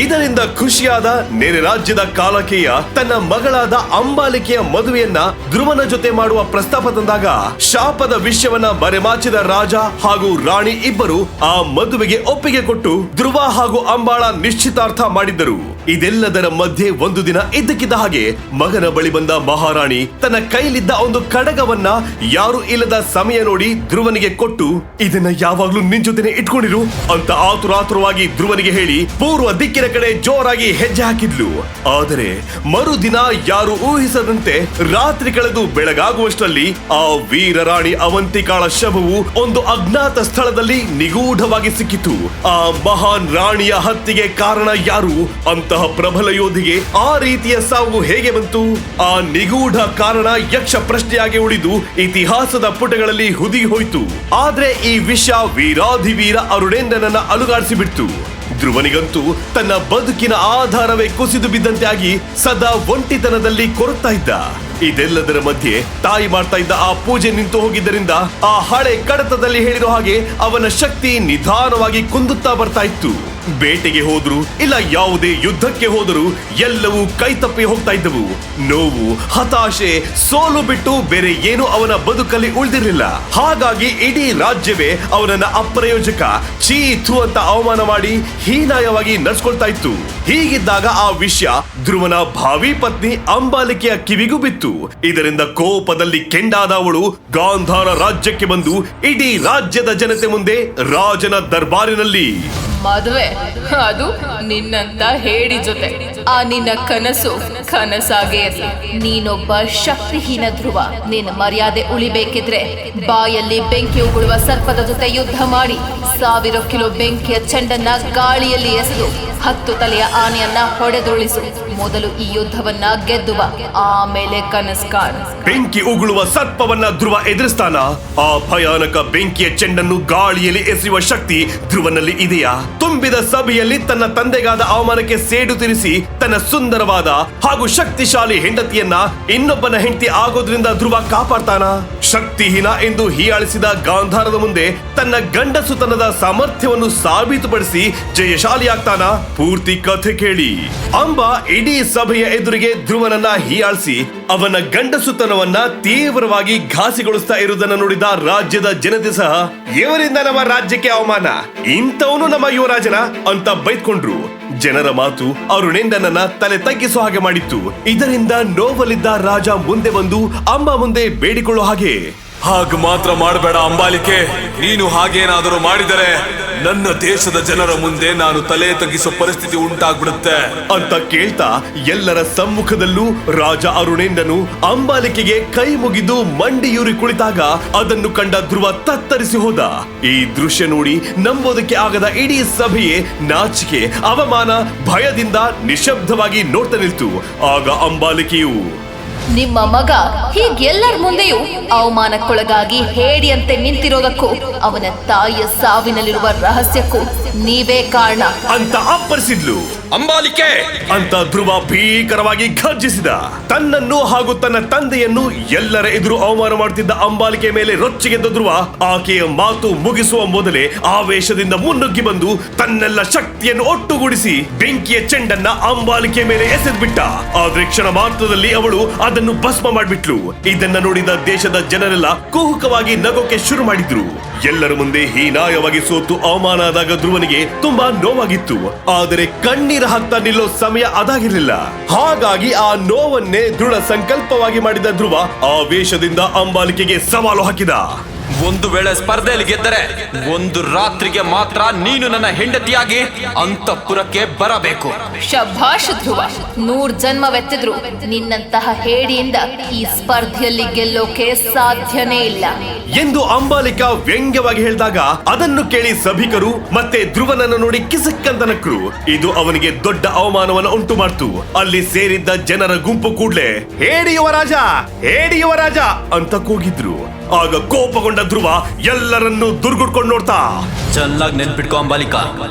ಇದರಿಂದ ಖುಷಿಯಾದ ನೆರೆ ರಾಜ್ಯದ ಕಾಲಕೇಯ ತನ್ನ ಮಗಳಾದ ಅಂಬಾಲಿಕೆಯ ಮದುವೆಯನ್ನ ಧ್ರುವನ ಜೊತೆ ಮಾಡುವ ಪ್ರಸ್ತಾಪ ತಂದಾಗ ಶಾಪದ ವಿಷಯವನ್ನ ಮರೆಮಾಚಿದ ರಾಜ ಹಾಗೂ ರಾಣಿ ಇಬ್ಬರು ಆ ಮದುವೆಗೆ ಒಪ್ಪಿಗೆ ಕೊಟ್ಟು ಧ್ರುವ ಹಾಗೂ ಅಂಬಾಳ ನಿಶ್ಚಿತಾರ್ಥ ಮಾಡಿದ್ದರು. ಇದೆಲ್ಲದರ ಮಧ್ಯೆ ಒಂದು ದಿನ ಇದ್ದಕ್ಕಿದ್ದ ಹಾಗೆ ಮಗನ ಬಳಿ ಬಂದ ಮಹಾರಾಣಿ ತನ್ನ ಕೈಲಿದ್ದ ಒಂದು ಕಡಗವನ್ನ ಯಾರು ಇಲ್ಲದ ಸಮಯ ನೋಡಿ ಧ್ರುವನಿಗೆ ಕೊಟ್ಟು, ಇದನ್ನ ಯಾವಾಗ್ಲೂ ನಿನ್ ಜೊತೆನೆ ಇಟ್ಕೊಂಡಿರು ಅಂತ ಆತುರಾತುರವಾಗಿ ಧ್ರುವನಿಗೆ ಹೇಳಿ ಪೂರ್ವ ದಿಕ್ಕಿನ ಕಡೆ ಜೋರಾಗಿ ಹೆಜ್ಜೆ ಹಾಕಿದ್ಲು. ಆದರೆ ಮರುದಿನ ಯಾರು ಊಹಿಸದಂತೆ ರಾತ್ರಿ ಕಳೆದು ಬೆಳಗಾಗುವಷ್ಟರಲ್ಲಿ ಆ ವೀರರಾಣಿ ಅವಂತಿಕಾಳ ಶವವು ಒಂದು ಅಜ್ಞಾತ ಸ್ಥಳದಲ್ಲಿ ನಿಗೂಢವಾಗಿ ಸಿಕ್ಕಿತು. ಆ ಮಹಾನ್ ರಾಣಿಯ ಹತ್ಯೆಗೆ ಕಾರಣ ಯಾರು? ಅಂತಹ ಪ್ರಬಲ ಯೋಧಿಗೆ ಆ ರೀತಿಯ ಸಾವು ಹೇಗೆ ಬಂತು? ಆ ನಿಗೂಢ ಕಾರಣ ಯಕ್ಷ ಪ್ರಶ್ನೆಯಾಗಿ ಉಳಿದು ಇತಿಹಾಸದ ಪುಟಗಳಲ್ಲಿ ಹುದುಗಿ ಹೋಯಿತು. ಆದ್ರೆ ಈ ವಿಷಯ ವೀರಾಧಿವೀರ ಅರುಣೇಂದ್ರನನ್ನ ಅಲುಗಾಡಿಸಿಬಿಡ್ತು. ಧ್ರುವನಿಗಂತೂ ತನ್ನ ಬದುಕಿನ ಆಧಾರವೇ ಕುಸಿದು ಬಿದ್ದಂತೆ ಆಗಿ ಸದಾ ಒಂಟಿತನದಲ್ಲಿ ಕೊರಗ್ತಾ ಇದ್ದ. ಇದೆಲ್ಲದರ ಮಧ್ಯೆ ತಾಯಿ ಮಾಡ್ತಾ ಇದ್ದ ಆ ಪೂಜೆ ನಿಂತು ಹೋಗಿದ್ದರಿಂದ ಆ ಹಳೆ ಕಡತದಲ್ಲಿ ಹೇಳಿರೋ ಹಾಗೆ ಅವನ ಶಕ್ತಿ ನಿಧಾನವಾಗಿ ಕುಂದುತ್ತಾ ಬರ್ತಾ ಇತ್ತು. ಬೇಟೆಗೆ ಹೋದ್ರು ಇಲ್ಲ ಯಾವುದೇ ಯುದ್ಧಕ್ಕೆ ಹೋದರೂ ಎಲ್ಲವೂ ಕೈತಪ್ಪಿ ಹೋಗ್ತಾ ಇದ್ದವು. ನೋವು, ಹತಾಶೆ, ಸೋಲು ಬಿಟ್ಟು ಬೇರೆ ಏನು ಅವನ ಬದುಕಲ್ಲಿ ಉಳಿದಿರಲಿಲ್ಲ. ಹಾಗಾಗಿ ಇಡೀ ರಾಜ್ಯವೇ ಅವನನ್ನ ಅಪ್ರಯೋಜಕ, ಚೀತು ಅಂತ ಅವಮಾನ ಮಾಡಿ ಹೀನಾಯವಾಗಿ ನಡ್ಸ್ಕೊಳ್ತಾ ಇತ್ತು. ಹೀಗಿದ್ದಾಗ ಆ ವಿಷಯ ಧ್ರುವನ ಭಾವಿ ಪತ್ನಿ ಅಂಬಾಲಿಕೆಯ ಕಿವಿಗೂ ಬಿತ್ತು. ಇದರಿಂದ ಕೋಪದಲ್ಲಿ ಕೆಂಡಾದ ಅವಳು ಗಾಂಧಾರ ರಾಜ್ಯಕ್ಕೆ ಬಂದು ಇಡೀ ರಾಜ್ಯದ ಜನತೆ ಮುಂದೆ ರಾಜನ ದರ್ಬಾರಿನಲ್ಲಿ ಮದುವೆ ಅದು ನಿನ್ನಂತ ಹೇಡಿ ಜೊತೆ. ಆ ನಿನ್ನ ಕನಸು ಕನಸಾಗೇ ಇರಲಿ. ನೀನೊಬ್ಬ ಶಕ್ತಿಹೀನ ಧ್ರುವ. ನಿನ್ನ ಮರ್ಯಾದೆ ಉಳಿಬೇಕಿದ್ರೆ ಬಾಯಲ್ಲಿ ಬೆಂಕಿ ಉಗುಳುವ ಸರ್ಪದ ಜೊತೆ ಯುದ್ಧ ಮಾಡಿ 1000 ಕಿಲೋ ಬೆಂಕಿಯ ಚೆಂಡನ್ನ ಗಾಳಿಯಲ್ಲಿ ಎಸೆದು 10 ತಲೆಯ ಆನೆಯನ್ನ ಹೊಡೆದುರುಳಿಸು. ಮೊದಲು ಈ ಯುದ್ಧವನ್ನ ಗೆದ್ದುವ, ಆಮೇಲೆ ಕನಸು ಕಾಣು. ಬೆಂಕಿ ಉಗುಳುವ ಸರ್ಪವನ್ನ ಧ್ರುವ ಎದುರಿಸ್ತಾನ? ಆ ಭಯಾನಕ ಬೆಂಕಿಯ ಚೆಂಡನ್ನು ಗಾಳಿಯಲ್ಲಿ ಎಸೆಯುವ ಶಕ್ತಿ ಧ್ರುವನಲ್ಲಿ ಇದೆಯಾ? ತುಂಬಿದ ಸಭೆಯಲ್ಲಿ ತನ್ನ ತಂದೆಗಾದ ಅವಮಾನಕ್ಕೆ ಸೇಡು ತೀರಿಸಿ ತನ್ನ ಸುಂದರವಾದ ಹಾಗೂ ಶಕ್ತಿಶಾಲಿ ಹೆಂಡತಿಯನ್ನ ಇನ್ನೊಬ್ಬನ ಹೆಂಡತಿ ಆಗೋದ್ರಿಂದ ಧ್ರುವ ಕಾಪಾಡ್ತಾನ? ಶಕ್ತಿಹೀನ ಎಂದು ಹೀಯಾಳಿಸಿದ ಗಾಂಧಾರದ ಮುಂದೆ ತನ್ನ ಗಂಡಸುತನದ ಸಾಮರ್ಥ್ಯವನ್ನು ಸಾಬೀತುಪಡಿಸಿ ಜಯಶಾಲಿಯಾಗ್ತಾನ? ಪೂರ್ತಿ ಕಥೆ ಕೇಳಿ. ಅಂಬಾ ಇಡೀ ಸಭೆಯ ಎದುರಿಗೆ ಧ್ರುವನನ್ನ ಹೀಯಾಳಿಸಿ ಅವನ ಗಂಡಸುತನವನ್ನ ತೀವ್ರವಾಗಿ ಘಾಸಿಗೊಳಿಸ್ತಾ ಇರುವುದನ್ನು ನೋಡಿದ ರಾಜ್ಯದ ಜನತೆ ಸಹ ಇವರಿಂದ ನಮ್ಮ ರಾಜ್ಯಕ್ಕೆ ಅವಮಾನ, ಇಂಥವನು ನಮ್ಮ ಯುವರಾಜನ ಅಂತ ಬೈದ್ಕೊಂಡ್ರು. ಜನರ ಮಾತು ಅರುಣೇಂದ್ರನನ್ನ ತಲೆ ತಗ್ಗಿಸೋ ಹಾಗೆ ಮಾಡಿತ್ತು. ಇದರಿಂದ ನೋವಲ್ಲಿದ್ದ ರಾಜ ಮುಂದೆ ಬಂದು ಅಂಬಾ ಮುಂದೆ ಬೇಡಿಕೊಳ್ಳೋ ಹಾಗೆ, ಹಾಗ ಮಾತ್ರ ಮಾಡಬೇಡ ಅಂಬಾಲಿಕೆ. ನೀನು ಹಾಗೇನಾದರೂ ಮಾಡಿದರೆ ನನ್ನ ದೇಶದ ಜನರ ಮುಂದೆ ನಾನು ತಲೆ ತಗ್ಗಿಸೋ ಪರಿಸ್ಥಿತಿ ಉಂಟಾಗ್ಬಿಡುತ್ತೆ ಅಂತ ಕೇಳ್ತಾ ಎಲ್ಲರ ಸಮ್ಮುಖದಲ್ಲೂ ರಾಜ ಅರುಣೇಂದ್ರನು ಅಂಬಾಲಿಕೆಗೆ ಕೈ ಮುಗಿದು ಮಂಡಿಯೂರಿ ಕುಳಿತಾಗ ಅದನ್ನು ಕಂಡ ಧ್ರುವ ತತ್ತರಿಸಿ ಹೋದ. ಈ ದೃಶ್ಯ ನೋಡಿ ನಂಬೋದಕ್ಕೆ ಆಗದ ಇಡೀ ಸಭೆಯೇ ನಾಚಿಕೆ, ಅವಮಾನ, ಭಯದಿಂದ ನಿಶಬ್ದವಾಗಿ ನೋಡ್ತಾ ನಿಲ್ತು. ಆಗ ಅಂಬಾಲಿಕೆಯು, ನಿಮ್ಮ ಮಗ ಹೀಗೆಲ್ಲರ ಮುಂದೆಯೂ ಅವಮಾನಕ್ಕೊಳಗಾಗಿ ಹೇಡಿಯಂತೆ ನಿಂತಿರೋದಕ್ಕೂ ಅವನ ತಾಯಿಯ ಸಾವಿನಲ್ಲಿರುವ ರಹಸ್ಯಕ್ಕೂ ನೀವೇ ಕಾರಣ ಅಂತ ಅಪ್ಪರಿಸಿದ್ಲು. ಅಂಬಾಲಿಕೆ ಅಂತ ಧ್ರುವ ಭೀಕರವಾಗಿ ಘರ್ಜಿಸಿದ. ತನ್ನನ್ನು ಹಾಗೂ ತನ್ನ ತಂದೆಯನ್ನು ಎಲ್ಲರ ಎದುರು ಅವಮಾನ ಮಾಡುತ್ತಿದ್ದ ಅಂಬಾಲಿಕೆ ಮೇಲೆ ರೊಚ್ಚಿಗೆದ್ದ ಧ್ರುವ ಆಕೆಯ ಮಾತು ಮುಗಿಸುವ ಮೊದಲೇ ಆವೇಶದಿಂದ ಮುನ್ನುಗ್ಗಿ ಬಂದು ತನ್ನೆಲ್ಲ ಶಕ್ತಿಯನ್ನು ಒಟ್ಟುಗೂಡಿಸಿ ಬೆಂಕಿಯ ಚೆಂಡನ್ನ ಅಂಬಾಲಿಕೆ ಮೇಲೆ ಎಸೆದ್ಬಿಟ್ಟ. ಆದ್ರೆ ಕ್ಷಣ ಮಾತ್ರದಲ್ಲಿ ಅವಳು ಅದನ್ನು ಭಸ್ಮ ಮಾಡ್ಬಿಟ್ಲು. ಇದನ್ನ ನೋಡಿದ ದೇಶದ ಜನರೆಲ್ಲ ಕುಹುಕವಾಗಿ ನಗೋಕೆ ಶುರು ಮಾಡಿದ್ರು. ಎಲ್ಲರ ಮುಂದೆ ಹೀನಾಯವಾಗಿ ಸೋತು ಅವಮಾನ ಆದಾಗ ಧ್ರುವನಿಗೆ ತುಂಬಾ ನೋವಾಗಿತ್ತು. ಆದರೆ ಕಣ್ಣೀರ ಹಾಕ್ತಾ ನಿಲ್ಲೋ ಸಮಯ ಅದಾಗಿರ್ಲಿಲ್ಲ. ಹಾಗಾಗಿ ಆ ನೋವನ್ನೇ ದೃಢ ಸಂಕಲ್ಪವಾಗಿ ಮಾಡಿದ ಧ್ರುವ ಆವೇಶದಿಂದ ಅಂಬಾಲಿಕೆಗೆ ಸವಾಲು ಹಾಕಿದ. ಒಂದು ವೇಳೆ ಸ್ಪರ್ಧೆಯಲ್ಲಿ ಗೆದ್ದರೆ ಒಂದು ರಾತ್ರಿಗೆ ಮಾತ್ರ ನೀನು ನನ್ನ ಹೆಂಡತಿಯಾಗಿ ಅಂತಃಪುರಕ್ಕೆ ಬರಬೇಕು. ಶಭಾಷ್ ಧ್ರುವ, 100 ಜನ್ಮವೆತ್ತಿದ್ರು ನಿನ್ನಂತಹ ಹೇಡಿಯಿಂದ ಈ ಸ್ಪರ್ಧೆಯಲ್ಲಿ ಗೆಲ್ಲೋಕೆ ಸಾಧ್ಯನೇ ಇಲ್ಲ ಎಂದು ಅಂಬಾಲಿಕಾ ವ್ಯಂಗ್ಯವಾಗಿ ಹೇಳಿದಾಗ ಅದನ್ನು ಕೇಳಿ ಸಭಿಕರು ಮತ್ತೆ ಧ್ರುವನನ್ನು ನೋಡಿ ಕಿಸಕ್ಕಂತ ನಕ್ರು. ಇದು ಅವನಿಗೆ ದೊಡ್ಡ ಅವಮಾನವನ್ನು ಉಂಟು ಮಾಡ್ತು. ಅಲ್ಲಿ ಸೇರಿದ್ದ ಜನರ ಗುಂಪು ಕೂಡ್ಲೆ ಹೇಡಿ ಯುವರಾಜ, ಹೇಡಿ ಯುವರಾಜ ಅಂತ ಕೂಗಿದ್ರು. ಆಗ ಕೋಪಗೊಂಡ ಧ್ರುವ ಎಲ್ಲರನ್ನೂ ದುರ್ಗುಡ್ಕೊಂಡು ನೋಡ್ತಾ, ಚೆನ್ನಾಗಿ ನೆನ್ಪಿಟ್ಕೋ ಅಂಬಾಲಿಕಾ,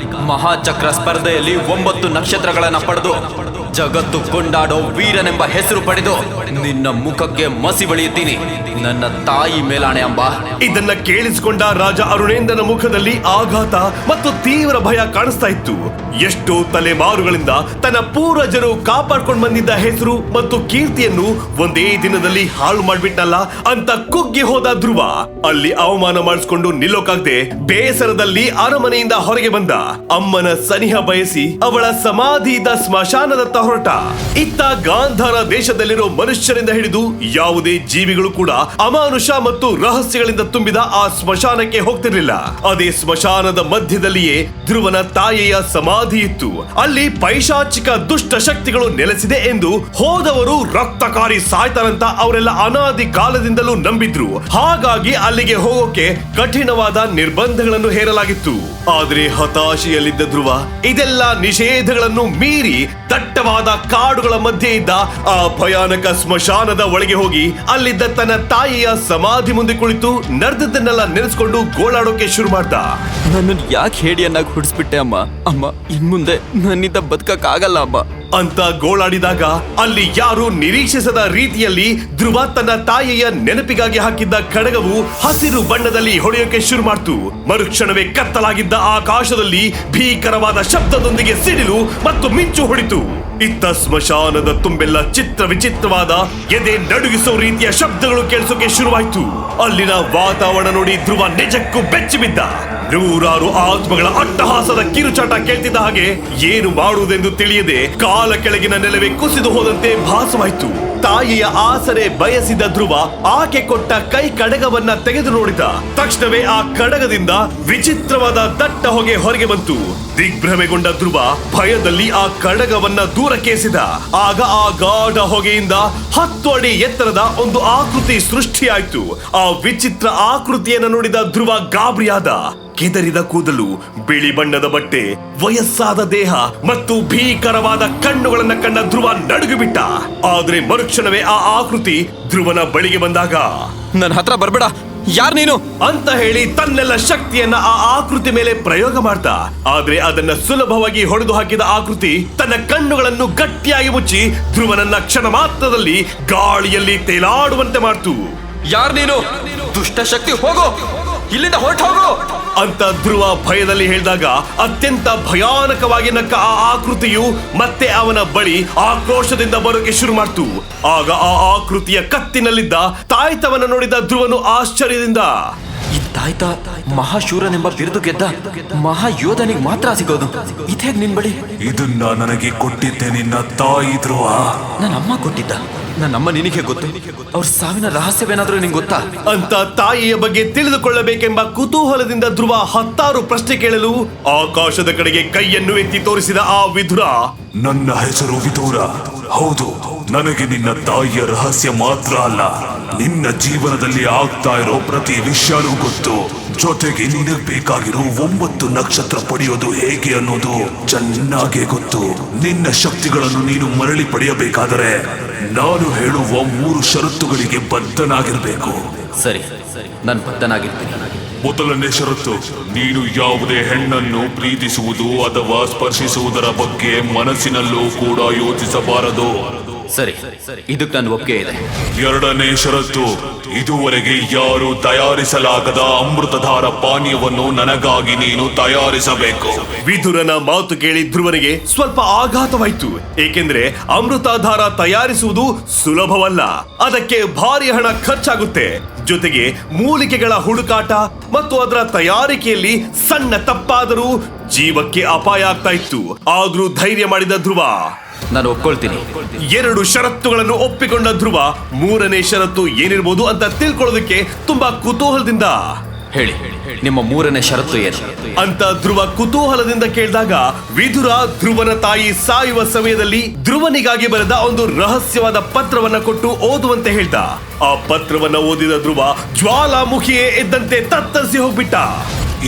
ಮಹಾಚಕ್ರ ಸ್ಪರ್ಧೆಯಲ್ಲಿ 9 ನಕ್ಷತ್ರಗಳನ್ನ ಪಡೆದು ಜಗತ್ತು ಕೊಂಡಾಡೋ ವೀರನೆಂಬ ಹೆಸರು ಪಡೆದು ನಿನ್ನ ಮುಖಕ್ಕೆ ಮಸಿ ಬಳಿಯುತ್ತೀನಿ. ನನ್ನ ತಾಯಿ ಮೇಲಾಣೆ ಅಂಬಾ. ಇದನ್ನ ಕೇಳಿಸಿಕೊಂಡ ರಾಜ ಅರುಣೇಂದ್ರನ ಮುಖದಲ್ಲಿ ಆಘಾತ ಮತ್ತು ತೀವ್ರ ಭಯ ಕಾಣಿಸ್ತಾ ಇತ್ತು. ಎಷ್ಟೋ ತಲೆಮಾರುಗಳಿಂದ ತನ್ನ ಪೂರ್ವಜರು ಕಾಪಾಡ್ಕೊಂಡು ಬಂದಿದ್ದ ಹೆಸರು ಮತ್ತು ಕೀರ್ತಿಯನ್ನು ಒಂದೇ ದಿನದಲ್ಲಿ ಹಾಳು ಮಾಡ್ಬಿಟ್ಟಲ್ಲ ಅಂತ ಕುಗ್ಗಿ ಹೋದ ಧ್ರುವ ಅಲ್ಲಿ ಅವಮಾನ ಮಾಡಿಸ್ಕೊಂಡು ನಿಲ್ಲೋಕಾಗ್ದೆ ಬೇಸರದಲ್ಲಿ ಅರಮನೆಯಿಂದ ಹೊರಗೆ ಬಂದ. ಅಮ್ಮನ ಸನಿಹ ಬಯಸಿ ಅವಳ ಸಮಾಧಿ ಇದ್ದ ಸ್ಮಶಾನದತ್ತ ಹೊರಟ. ಇತ್ತ ಗಾಂಧಾರ ದೇಶದಲ್ಲಿರೋ ಮನುಷ್ಯರಿಂದ ಹಿಡಿದು ಯಾವುದೇ ಜೀವಿಗಳು ಕೂಡ ಅಮಾನುಷ ಮತ್ತು ರಹಸ್ಯಗಳಿಂದ ತುಂಬಿದ ಆ ಸ್ಮಶಾನಕ್ಕೆ ಹೋಗ್ತಿರ್ಲಿಲ್ಲ. ಅದೇ ಸ್ಮಶಾನದ ಮಧ್ಯದಲ್ಲಿಯೇ ಧ್ರುವನ ತಾಯಿಯ ಸಮಾಧಿ ಇತ್ತು. ಅಲ್ಲಿ ಪೈಶಾಚಿಕ ದುಷ್ಟ ಶಕ್ತಿಗಳು ನೆಲೆಸಿದೆ ಎಂದು ಹೋದವರು ರಕ್ತಕಾರಿ ಸಾಯ್ತಾರಂತ ಅವರೆಲ್ಲ ಅನಾದಿ ಕಾಲದಿಂದಲೂ ನಂಬಿದ್ರು. ಹಾಗಾಗಿ ಅಲ್ಲಿಗೆ ಹೋಗೋಕೆ ಕಠಿಣವಾದ ನಿರ್ಬಂಧಗಳನ್ನು ಹೇರಲಾಗಿತ್ತು. ಆದ್ರೆ ಹತಾಶೆಯಲ್ಲಿದ್ದ ಧ್ರುವ ಇದೆಲ್ಲ ನಿಷೇಧಗಳನ್ನು ಮೀರಿ ದಟ್ಟವಾದ ಕಾಡುಗಳ ಮಧ್ಯೆ ಇದ್ದ ಆ ಭಯಾನಕ ಸ್ಮಶಾನದ ಒಳಗೆ ಹೋಗಿ ಅಲ್ಲಿದ್ದ ತನ್ನ ತಾಯಿಯ ಸಮಾಧಿ ಮುಂದೆ ಕುಳಿತು ನಡೆದದ್ದನ್ನೆಲ್ಲ ನೆನೆಸ್ಕೊಂಡು ಗೋಳಾಡೋಕೆ ಶುರು ಮಾಡ್ದ. ನನ್ನನ್ನು ಯಾಕೆ ಹೇಡಿಯನ್ನಾಗಿ ಹುಡ್ಸ್ಬಿಟ್ಟೆ ಅಮ್ಮ? ಅಮ್ಮ, ಇನ್ಮುಂದೆ ನನ್ನಿಂದ ಬದುಕಕ್ಕಾಗಲ್ಲ ಅಮ್ಮ ಅಂತ ಗೋಳಾಡಿದಾಗ ಅಲ್ಲಿ ಯಾರು ನಿರೀಕ್ಷಿಸದ ರೀತಿಯಲ್ಲಿ ಧ್ರುವ ತನ್ನ ತಾಯಿಯ ನೆನಪಿಗಾಗಿ ಹಾಕಿದ್ದ ಖಡ್ಗವು ಹಸಿರು ಬಣ್ಣದಲ್ಲಿ ಹೊಡೆಯೋಕೆ ಶುರು ಮಾಡ್ತು. ಮರುಕ್ಷಣವೇ ಕತ್ತಲಾಗಿದ್ದ ಆಕಾಶದಲ್ಲಿ ಭೀಕರವಾದ ಶಬ್ದದೊಂದಿಗೆ ಸಿಡಿಲು ಮತ್ತು ಮಿಂಚು ಹೊಡಿತು. ಇತ್ತ ಸ್ಮಶಾನದ ತುಂಬೆಲ್ಲ ಚಿತ್ರ ವಿಚಿತ್ರವಾದ ಎದೆ ನಡುಗಿಸೋ ರೀತಿಯ ಶಬ್ದಗಳು ಕೇಳಿಸೋಕೆ ಶುರುವಾಯ್ತು. ಅಲ್ಲಿನ ವಾತಾವರಣ ನೋಡಿ ಧ್ರುವ ನಿಜಕ್ಕೂ ಬೆಚ್ಚಿ ಬಿದ್ದ. ನೂರಾರು ಆತ್ಮಗಳ ಅಟ್ಟಹಾಸದ ಕಿರುಚಾಟ ಕೇಳ್ತಿದ್ದ ಹಾಗೆ ಏನು ಮಾಡುವುದೆಂದು ತಿಳಿಯದೆ ಕಾಲ ಕೆಳಗಿನ ನೆಲವೇ ಕುಸಿದು ಹೋದಂತೆ ಭಾಸವಾಯ್ತು. ತಾಯಿಯ ಆಸರೆ ಬಯಸಿದ ಧ್ರುವ ಆಕೆ ಕೊಟ್ಟ ಕೈ ಕಡಗವನ್ನ ತೆಗೆದು ನೋಡಿದ. ತಕ್ಷಣವೇ ಆ ಕಡಗದಿಂದ ವಿಚಿತ್ರವಾದ ದಟ್ಟ ಹೊಗೆ ಹೊರಗೆ ಬಂತು. ದಿಗ್ಭ್ರಮೆಗೊಂಡ ಧ್ರುವ ಭಯದಲ್ಲಿ ಆ ಕಡಗವನ್ನ ದೂರಕ್ಕೆ ಎಸೆದ. ಆಗ ಆ ಗಾಢ ಹೊಗೆಯಿಂದ 10 ಅಡಿ ಎತ್ತರದ ಒಂದು ಆಕೃತಿ ಸೃಷ್ಟಿಯಾಯ್ತು. ಆ ವಿಚಿತ್ರ ಆಕೃತಿಯನ್ನು ನೋಡಿದ ಧ್ರುವ ಗಾಬರಿಯಾದ. ಕೆದರಿದ ಕೂದಲು, ಬಿಳಿ ಬಣ್ಣದ ಬಟ್ಟೆ, ವಯಸ್ಸಾದ ದೇಹ ಮತ್ತು ಭೀಕರವಾದ ಕಣ್ಣುಗಳನ್ನ ಕಂಡ ಧ್ರುವ ನಡುಗಿಬಿಟ್ಟ. ಆದ್ರೆ ಮರುಕ್ಷಣವೇ ಆ ಆಕೃತಿ ಧ್ರುವನ ಬಳಿಗೆ ಬಂದಾಗ, ನನ್ನ ಹತ್ರ ಬರ್ಬೇಡ, ಯಾರ್ ನೀನು ಅಂತ ಹೇಳಿ ತನ್ನೆಲ್ಲ ಶಕ್ತಿಯನ್ನ ಆ ಆಕೃತಿ ಮೇಲೆ ಪ್ರಯೋಗ ಮಾಡ್ದ. ಆದ್ರೆ ಅದನ್ನ ಸುಲಭವಾಗಿ ಹೊಡೆದು ಹಾಕಿದ ಆಕೃತಿ ತನ್ನ ಕಣ್ಣುಗಳನ್ನು ಗಟ್ಟಿಯಾಗಿ ಮುಚ್ಚಿ ಧ್ರುವನನ್ನ ಕ್ಷಣ ಮಾತ್ರದಲ್ಲಿ ಗಾಳಿಯಲ್ಲಿ ತೇಲಾಡುವಂತೆ ಮಾಡ್ತು. ಯಾರ್ ನೀನು? ದುಷ್ಟ ಶಕ್ತಿ, ಹೋಗೋ ಇಲ್ಲಿಂದ, ಹೊರಟು ಹೋಗೋ ಅಂತ ಧ್ರುವ ಭಯದಲ್ಲಿ ಹೇಳಿದಾಗ ಅತ್ಯಂತ ಭಯಾನಕವಾಗಿ ನಕ್ಕ ಆ ಆಕೃತಿಯು ಮತ್ತೆ ಅವನ ಬಳಿ ಆಕ್ರೋಶದಿಂದ ಬರೋಕೆ ಶುರು ಮಾಡ್ತು. ಆಗ ಆ ಆಕೃತಿಯ ಕತ್ತಿನಲ್ಲಿದ್ದ ತಾಯ್ತವನ್ನ ನೋಡಿದ ಧ್ರುವನು ಆಶ್ಚರ್ಯದಿಂದ, ಇದಾಯ್ತಾ ಮಹಾಶೂರನೆಂಬ ಬಿರುದು ಗೆದ್ದ ಮಹಾಯೋಧನಿಗೆ ಮಾತ್ರ ಸಿಗೋದು ಇದೇಗ್ ನಿನ್ ಬಳಿ? ಇದನ್ನ ನನಗೆ ಕೊಟ್ಟಿದ್ದೆ ನಿನ್ನ ತಾಯಿ ಧ್ರುವ. ನನ್ನಮ್ಮ ಕೊಟ್ಟಿದ್ದ. ನನ್ನಮ್ಮ ನಿನಗೆ ಗೊತ್ತು. ಅವ್ರ ಸಾವಿನ ರಹಸ್ಯವೇನಾದ್ರೂ ನಿಂಗೆ ಗೊತ್ತಾ? ಅಂತ ತಾಯಿಯ ಬಗ್ಗೆ ತಿಳಿದುಕೊಳ್ಳಬೇಕೆಂಬ ಕುತೂಹಲದಿಂದ ಧ್ರುವ 10 ಪ್ರಶ್ನೆ ಕೇಳಲು ಆಕಾಶದ ಕಡೆಗೆ ಕೈಯನ್ನು ಎತ್ತಿ ತೋರಿಸಿದ ಆ ವಿದುರ, ನನ್ನ ಹೆಸರು ವಿದೂರ. ಹೌದು, ನನಗೆ ನಿನ್ನ ತಾಯಿಯ ರಹಸ್ಯ ಮಾತ್ರ ಅಲ್ಲ, ನಿನ್ನ ಜೀವನದಲ್ಲಿ ಆಗ್ತಾ ಇರೋ ಪ್ರತಿ ವಿಷಯನೂ ಗೊತ್ತು. ಜೊತೆಗೆ ನಿನಗೆ ಬೇಕಾಗಿರೋ 9 ನಕ್ಷತ್ರ ಪಡೆಯೋದು ಹೇಗೆ ಅನ್ನೋದು ಚೆನ್ನಾಗೇ ಗೊತ್ತು. ನಿನ್ನ ಶಕ್ತಿಗಳನ್ನು ನೀನು ಮರಳಿ ಪಡೆಯಬೇಕಾದರೆ ನಾನು ಹೇಳುವ 3 ಷರತ್ತುಗಳಿಗೆ ಬದ್ಧನಾಗಿರ್ಬೇಕು. ಸರಿ, ನಾನು ಬದ್ಧನಾಗಿರ್ತೀನಿ. ಮೊದಲನೇ ಷರತ್ತು, ನೀನು ಯಾವುದೇ ಹೆಣ್ಣನ್ನು ಪ್ರೀತಿಸುವುದು ಅಥವಾ ಸ್ಪರ್ಶಿಸುವುದರ ಬಗ್ಗೆ ಮನಸ್ಸಿನಲ್ಲೂ ಕೂಡ ಯೋಚಿಸಬಾರದು. ಸರಿ, ಇದಕ್ಕೆ ನನ್ನ ಒಪ್ಪಿಗೆ ಇದೆ. ಎರಡನೇ ಷರತ್ತು, ಇದುವರೆಗೆ ಯಾರು ತಯಾರಿಸಲಾಗದ ಅಮೃತಧಾರ ಪಾನೀಯವನ್ನು ನನಗಾಗಿ ನೀನು ತಯಾರಿಸಬೇಕು. ವಿದುರನ ಮಾತು ಕೇಳಿ ಧ್ರುವನಿಗೆ ಸ್ವಲ್ಪ ಆಘಾತವಾಯಿತು. ಏಕೆಂದ್ರೆ ಅಮೃತಾಧಾರ ತಯಾರಿಸುವುದು ಸುಲಭವಲ್ಲ, ಅದಕ್ಕೆ ಭಾರಿ ಹಣ ಖರ್ಚಾಗುತ್ತೆ. ಜೊತೆಗೆ ಮೂಲಿಕೆಗಳ ಹುಡುಕಾಟ ಮತ್ತು ಅದರ ತಯಾರಿಕೆಯಲ್ಲಿ ಸಣ್ಣ ತಪ್ಪಾದರೂ ಜೀವಕ್ಕೆ ಅಪಾಯ ಆಗ್ತಾ ಇತ್ತು. ಆದ್ರೂ ಧೈರ್ಯ ಮಾಡಿದ ಧ್ರುವ, ನಾನು ಒಪ್ಕೊಳ್ತೀನಿ. 2 ಷರತ್ತುಗಳನ್ನು ಒಪ್ಪಿಕೊಂಡ ಧ್ರುವ 3ನೇ ಷರತ್ತು ಏನಿರ್ಬೋದು ಅಂತ ತಿಳ್ಕೊಳ್ಳೋದಕ್ಕೆ ತುಂಬಾ ಕುತೂಹಲದಿಂದ, ಹೇಳಿ, ನಿಮ್ಮ 3ನೇ ಷರತ್ತು ಏನು ಅಂತ ಧ್ರುವ ಕುತೂಹಲದಿಂದ ಕೇಳಿದಾಗ, ವಿದುರ ಧ್ರುವನ ತಾಯಿ ಸಾಯುವ ಸಮಯದಲ್ಲಿ ಧ್ರುವನಿಗಾಗಿ ಬರೆದ ಒಂದು ರಹಸ್ಯವಾದ ಪತ್ರವನ್ನ ಕೊಟ್ಟು ಓದುವಂತೆ ಹೇಳ್ದ. ಆ ಪತ್ರವನ್ನ ಓದಿದ ಧ್ರುವ ಜ್ವಾಲಾಮುಖಿಯೇ ಎದ್ದಂತೆ ತತ್ತರಿಸಿ ಹೋಗ್ಬಿಟ್ಟ.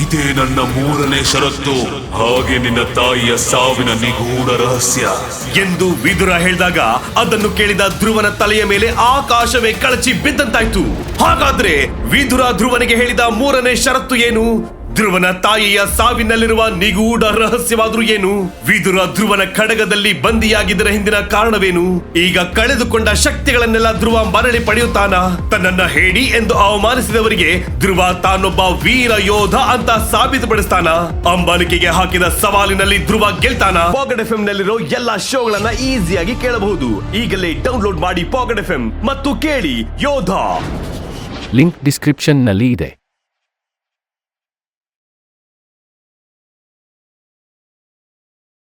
ಇದೇ ನನ್ನ 3ನೇ ಷರತ್ತು, ಹಾಗೆ ನಿನ್ನ ತಾಯಿಯ ಸಾವಿನ ನಿಗೂಢ ರಹಸ್ಯ ಎಂದು ವಿದುರ ಹೇಳಿದಾಗ ಅದನ್ನು ಕೇಳಿದ ಧ್ರುವನ ತಲೆಯ ಮೇಲೆ ಆಕಾಶವೇ ಕಳಚಿ ಬಿದ್ದಂತಾಯ್ತು. ಹಾಗಾದ್ರೆ ವಿದುರ ಧ್ರುವನಿಗೆ ಹೇಳಿದ 3ನೇ ಷರತ್ತು ಏನು? ಧ್ರುವನ ತಾಯಿಯ ಸಾವಿನಲ್ಲಿರುವ ನಿಗೂಢ ರಹಸ್ಯವಾದ್ರೂ ಏನು? ವಿದುರ ಧ್ರುವನ ಖಡ್ಗದಲ್ಲಿ ಬಂದಿಯಾಗಿದ್ದರ ಹಿಂದಿನ ಕಾರಣವೇನು? ಈಗ ಕಳೆದುಕೊಂಡ ಶಕ್ತಿಗಳನ್ನೆಲ್ಲ ಧ್ರುವ ಮರಳಿ ಪಡೆಯುತ್ತಾನ? ತನ್ನನ್ನ ಹೇಳಿ ಎಂದು ಅವಮಾನಿಸಿದವರಿಗೆ ಧ್ರುವ ತಾನೊಬ್ಬ ವೀರ ಯೋಧ ಅಂತ ಸಾಬೀತುಪಡಿಸ್ತಾನ? ಅಂಬಾಲಿಕೆಗೆ ಹಾಕಿದ ಸವಾಲಿನಲ್ಲಿ ಧ್ರುವ ಗೆಲ್ತಾನ? ಪಾಕೆಟ್ ಎಫ್ಎಂ ನಲ್ಲಿರೋ ಎಲ್ಲಾ ಶೋಗಳನ್ನ ಈಸಿಯಾಗಿ ಕೇಳಬಹುದು. ಈಗಲೇ ಡೌನ್ಲೋಡ್ ಮಾಡಿ ಪಾಕೆಟ್ ಎಫ್ಎಂ ಮತ್ತು ಕೇಳಿ ಯೋಧ. ಲಿಂಕ್ ಡಿಸ್ಕ್ರಿಪ್ಷನ್ ನಲ್ಲಿ ಇದೆ.